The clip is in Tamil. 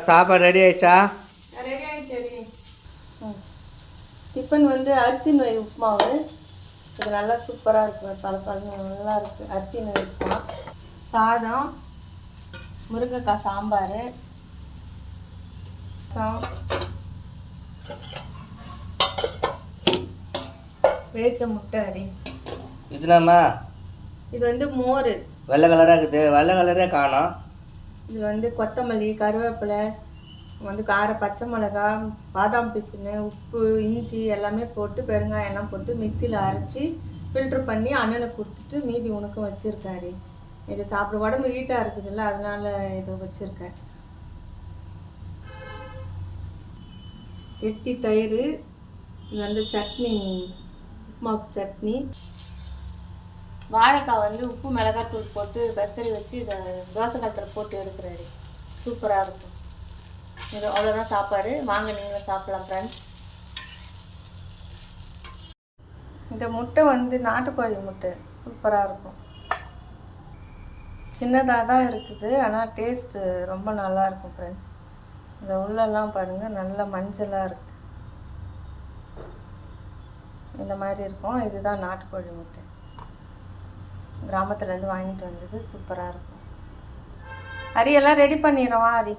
சாப்பாடு ரெடி ஆயிடுச்சா? ரெடி ஆயிடுச்சு. டிஃபன் வந்து அரிசி நோய் உப்புமாவு. இது நல்லா சூப்பராக இருக்குது, பழப்பழம் நல்லா இருக்குது. அரிசி நோய் உப்புமா, சாதம், முருங்கைக்காய் சாம்பார், வேச்ச முட்டை அடி. இதுலாமா? இது வந்து மோர் வெள்ளை கலராக இருக்குது, வெள்ளை கலரே காணோம். இது வந்து கொத்தமல்லி, கருவேப்பிலை, வந்து கார பச்சை மிளகா, பாதாம் பிசினு, உப்பு, இஞ்சி எல்லாமே போட்டு பெருங்காயம் எல்லாம் போட்டு மிக்சியில் அரைச்சி ஃபில்ட்ரு பண்ணி அண்ணனுக்கு கொடுத்துட்டு மீதி உனக்கும் வச்சுருக்காரு. இது சாப்பிட உடம்பு ஹீட்டாக இருக்குதுல்ல, அதனால இதை வச்சுருக்கேன். கெட்டி தயிர், இது வந்து சட்னி, உப்புமாவுக்கு சட்னி. வாழைக்காய் வந்து உப்பு மிளகாத்தூள் போட்டு பெசரி வச்சு இதை தோசை கலத்தில் போட்டு எடுக்கிறாரு. சூப்பராக இருக்கும். இது அவ்வளோதான் சாப்பாடு. வாங்க நீங்களும் சாப்பிடலாம் ஃப்ரெண்ட்ஸ். இந்த முட்டை வந்து நாட்டுக்கோழி முட்டை, சூப்பராக இருக்கும். சின்னதாக தான் இருக்குது, ஆனால் டேஸ்ட்டு ரொம்ப நல்லாயிருக்கும் ஃப்ரெண்ட்ஸ். இந்த உள்ளெல்லாம் பாருங்கள், நல்ல மஞ்சளாக இருக்குது. இந்த மாதிரி இருக்கும். இதுதான் நாட்டுக்கோழி முட்டை, கிராமத்துலேருந்து வாங்கிட்டு வந்தது. சூப்பராக இருக்கும். அரியெல்லாம் ரெடி பண்ணிடுறோம். அரி